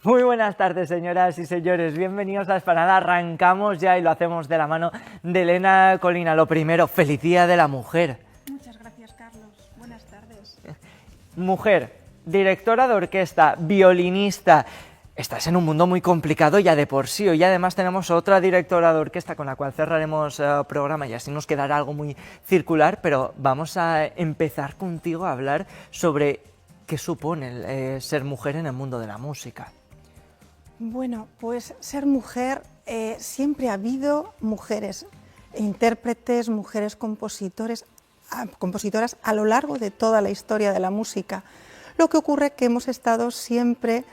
Muy buenas tardes, señoras y señores, bienvenidos a Esplanada. Arrancamos ya y lo hacemos de la mano de Elena Colina. Lo primero, feliz Día de la Mujer. Muchas gracias, Carlos. Buenas tardes. Mujer, directora de orquesta, violinista. Estás en un mundo muy complicado ya de por sí. Hoy además tenemos otra directora de orquesta con la cual cerraremos programa y así nos quedará algo muy circular, pero vamos a empezar contigo a hablar sobre qué supone ser mujer en el mundo de la música. Bueno, pues ser mujer, siempre ha habido mujeres intérpretes, mujeres compositoras a lo largo de toda la historia de la música. Lo que ocurre es que hemos estado siempre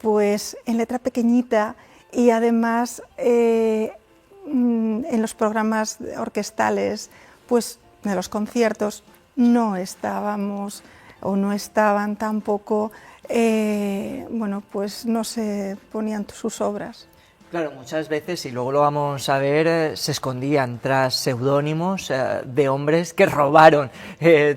pues, en letra pequeñita y además en los programas orquestales, pues de los conciertos, no estábamos o no estaban tampoco, bueno, pues no se ponían sus obras. Claro, muchas veces, y luego lo vamos a ver, se escondían tras seudónimos de hombres que robaron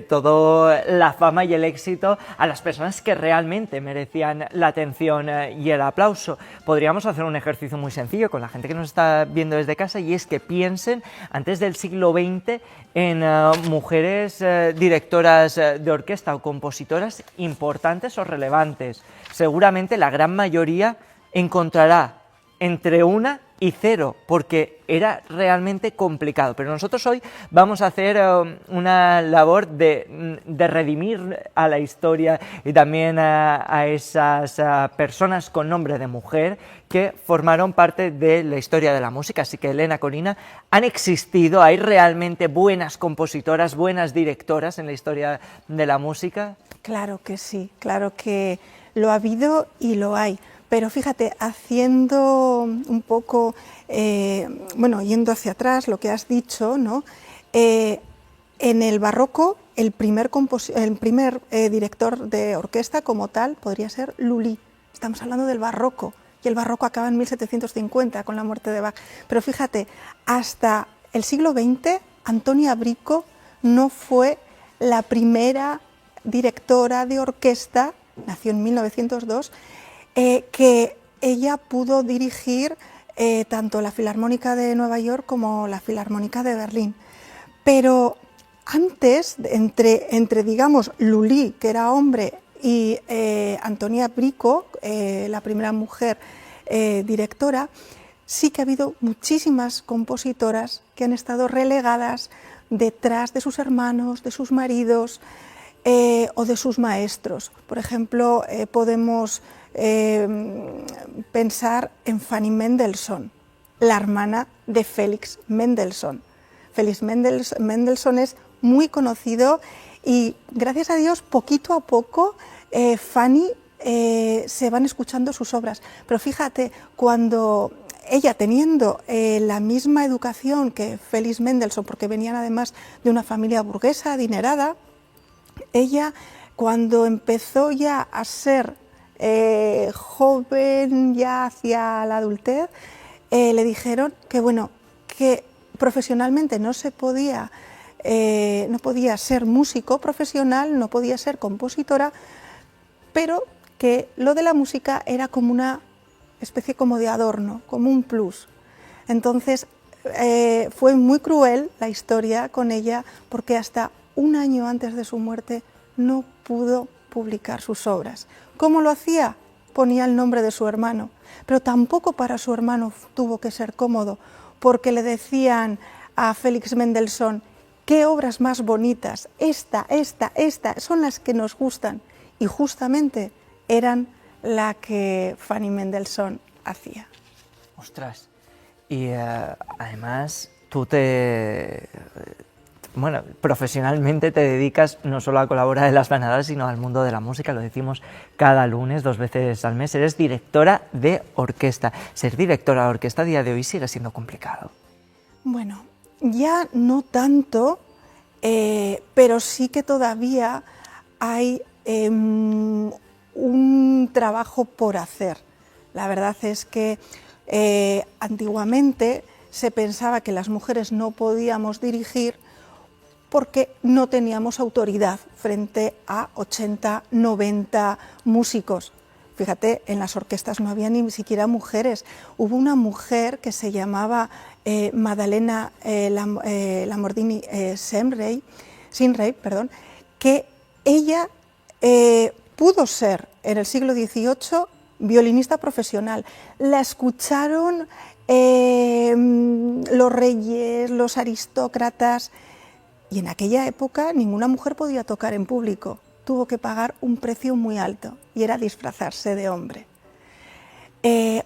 toda la fama y el éxito a las personas que realmente merecían la atención y el aplauso. Podríamos hacer un ejercicio muy sencillo con la gente que nos está viendo desde casa, y es que piensen antes del siglo XX en mujeres directoras de orquesta o compositoras importantes o relevantes. Seguramente la gran mayoría encontrará entre 1 y 0, porque era realmente complicado. Pero nosotros hoy vamos a hacer una labor de redimir a la historia y también a esas personas con nombre de mujer que formaron parte de la historia de la música. Así que, Elena Colina, han existido, hay realmente buenas compositoras, buenas directoras en la historia de la música. Claro que sí, claro que lo ha habido y lo hay. Pero fíjate, haciendo un poco, bueno, yendo hacia atrás, lo que has dicho, ¿no? En el barroco, el primer director de orquesta como tal podría ser Lully. Estamos hablando del barroco, y el barroco acaba en 1750 con la muerte de Bach. Pero fíjate, hasta el siglo XX, Antonia Brico no fue la primera directora de orquesta, nació en 1902, que ella pudo dirigir tanto la Filarmónica de Nueva York como la Filarmónica de Berlín. Pero antes, entre digamos, Lully, que era hombre, y Antonia Brico, la primera mujer directora, sí que ha habido muchísimas compositoras que han estado relegadas detrás de sus hermanos, de sus maridos o de sus maestros. Por ejemplo, podemos pensar en Fanny Mendelssohn, la hermana de Félix Mendelssohn. Félix Mendelssohn es muy conocido y, gracias a Dios, poquito a poco Fanny se van escuchando sus obras. Pero fíjate, cuando ella, teniendo la misma educación que Félix Mendelssohn, porque venían además de una familia burguesa adinerada, ella, cuando empezó ya a ser joven, ya hacia la adultez, le dijeron que, bueno, que profesionalmente no podía ser músico profesional, no podía ser compositora, pero que lo de la música era como una especie como de adorno, como un plus. Entonces fue muy cruel la historia con ella, porque hasta un año antes de su muerte no pudo publicar sus obras. ¿Cómo lo hacía? Ponía el nombre de su hermano, pero tampoco para su hermano tuvo que ser cómodo, porque le decían a Félix Mendelssohn: qué obras más bonitas, esta, son las que nos gustan, y justamente eran la que Fanny Mendelssohn hacía. Ostras, y además tú bueno, profesionalmente te dedicas no solo a colaborar en las Esplanada, sino al mundo de la música, lo decimos cada lunes, 2 veces al mes. Eres directora de orquesta. Ser directora de orquesta a día de hoy sigue siendo complicado. Bueno, ya no tanto, pero sí que todavía hay un trabajo por hacer. La verdad es que antiguamente se pensaba que las mujeres no podíamos dirigir porque no teníamos autoridad frente a 80, 90 músicos. Fíjate, en las orquestas no había ni siquiera mujeres. Hubo una mujer que se llamaba Maddalena Lamordini Sinrey, que ella pudo ser en el siglo XVIII violinista profesional. La escucharon los reyes, los aristócratas, y en aquella época ninguna mujer podía tocar en público. Tuvo que pagar un precio muy alto y era disfrazarse de hombre.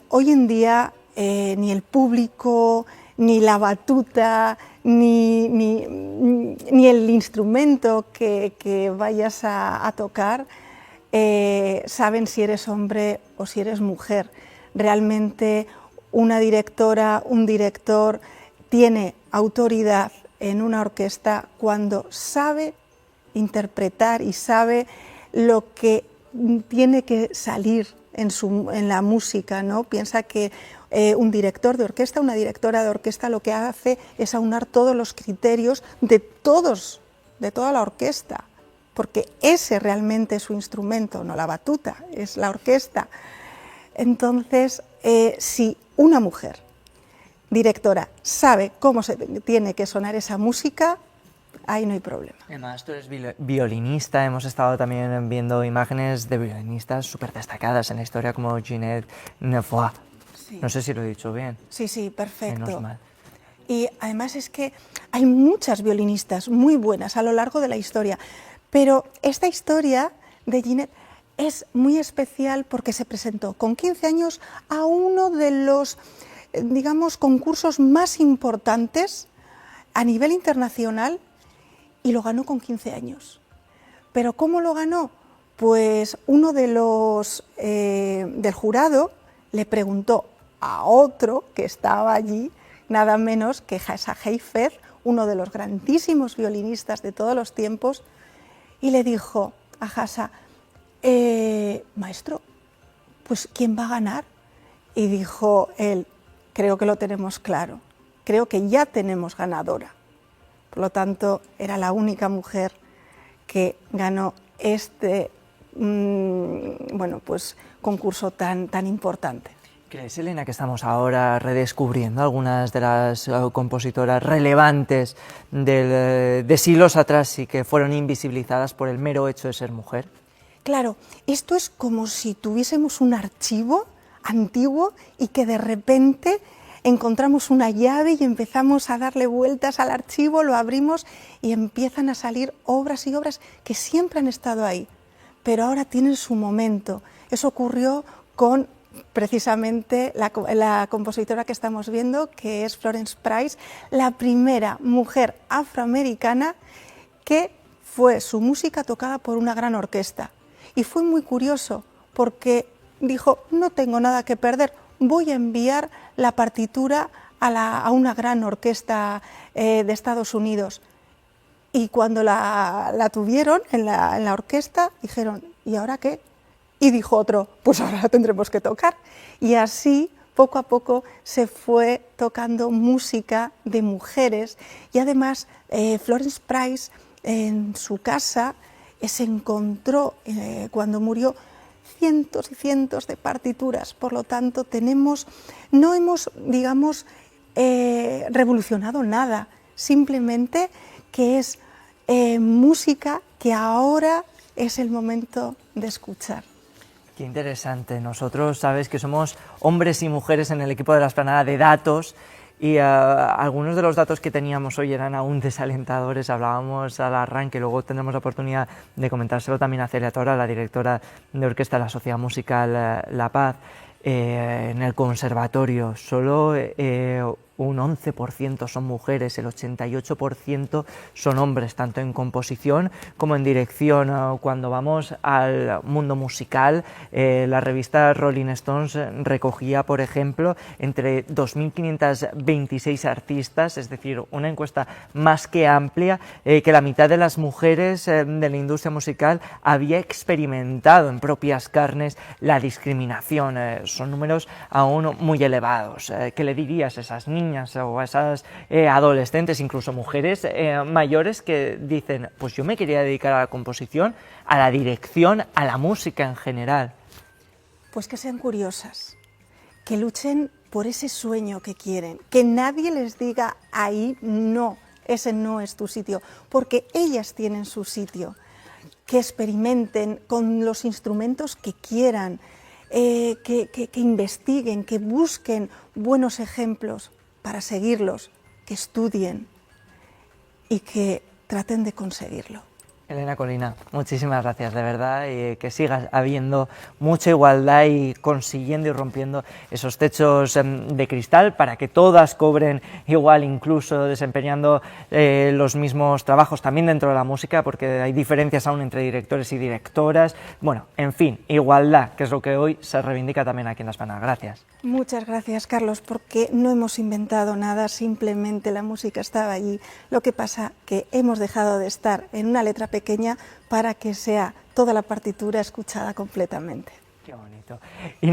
Hoy en día ni el público, ni la batuta, ni el instrumento que vayas a tocar saben si eres hombre o si eres mujer. Realmente una directora, un director tiene autoridad en una orquesta cuando sabe interpretar y sabe lo que tiene que salir en la música, ¿no? Piensa que un director de orquesta, una directora de orquesta lo que hace es aunar todos los criterios de toda la orquesta, porque ese realmente es su instrumento, no la batuta, es la orquesta. Entonces, si una mujer directora sabe cómo se tiene que sonar esa música, ahí no hay problema. Además, tú eres violinista, hemos estado también viendo imágenes de violinistas súper destacadas en la historia como Ginette Nefoix. Sí. No sé si lo he dicho bien. Sí, sí, perfecto. Menos mal. Y además es que hay muchas violinistas muy buenas a lo largo de la historia, pero esta historia de Ginette es muy especial porque se presentó con 15 años a uno de los, digamos, concursos más importantes a nivel internacional y lo ganó con 15 años. ¿Pero cómo lo ganó? Pues uno de los del jurado le preguntó a otro que estaba allí, nada menos que Hassa Heifetz, uno de los grandísimos violinistas de todos los tiempos, y le dijo a Hassa, maestro, pues ¿quién va a ganar? Y dijo él, creo que lo tenemos claro, creo que ya tenemos ganadora. Por lo tanto, era la única mujer que ganó este concurso tan importante. ¿Crees, Elena, que estamos ahora redescubriendo algunas de las compositoras relevantes de siglos atrás y que fueron invisibilizadas por el mero hecho de ser mujer? Claro, esto es como si tuviésemos un archivo antiguo y que de repente encontramos una llave y empezamos a darle vueltas al archivo, lo abrimos y empiezan a salir obras y obras que siempre han estado ahí, pero ahora tienen su momento. Eso ocurrió con precisamente la compositora que estamos viendo, que es Florence Price, la primera mujer afroamericana que fue su música tocada por una gran orquesta. Y fue muy curioso porque dijo, no tengo nada que perder, voy a enviar la partitura a una gran orquesta de Estados Unidos. Y cuando la tuvieron en la orquesta, dijeron, ¿y ahora qué? Y dijo otro, pues ahora la tendremos que tocar. Y así, poco a poco, se fue tocando música de mujeres. Y además, Florence Price, en su casa, se encontró, cuando murió, cientos y cientos de partituras, por lo tanto no hemos, digamos, revolucionado nada, simplemente que es música que ahora es el momento de escuchar. Qué interesante. Nosotros, sabes que somos hombres y mujeres en el equipo de La Esplanada de datos y algunos de los datos que teníamos hoy eran aún desalentadores. Hablábamos al arranque, luego tendremos la oportunidad de comentárselo también a Celia Tora, la directora de orquesta de la Sociedad Musical La Paz. En el conservatorio solo un 11% son mujeres, el 88% son hombres, tanto en composición como en dirección. Cuando vamos al mundo musical, la revista Rolling Stones recogía, por ejemplo, entre 2.526 artistas, es decir, una encuesta más que amplia, que la mitad de las mujeres de la industria musical había experimentado en propias carnes la discriminación. Son números aún muy elevados. ¿Qué le dirías a esas niñas o a esas adolescentes, incluso mujeres mayores que dicen, pues yo me quería dedicar a la composición, a la dirección, a la música en general? Pues que sean curiosas, que luchen por ese sueño que quieren, que nadie les diga ahí no, ese no es tu sitio, porque ellas tienen su sitio, que experimenten con los instrumentos que quieran, que investiguen, que busquen buenos ejemplos para seguirlos, que estudien y que traten de conseguirlo. Elena Colina, muchísimas gracias, de verdad, y que sigas habiendo mucha igualdad y consiguiendo y rompiendo esos techos de cristal para que todas cobren igual, incluso desempeñando los mismos trabajos también dentro de la música, porque hay diferencias aún entre directores y directoras. Bueno, en fin, igualdad, que es lo que hoy se reivindica también aquí en La Esplanada. Gracias. Muchas gracias, Carlos, porque no hemos inventado nada, simplemente la música estaba allí. Lo que pasa que hemos dejado de estar en una letra pequeña para que sea toda la partitura escuchada completamente. Qué bonito.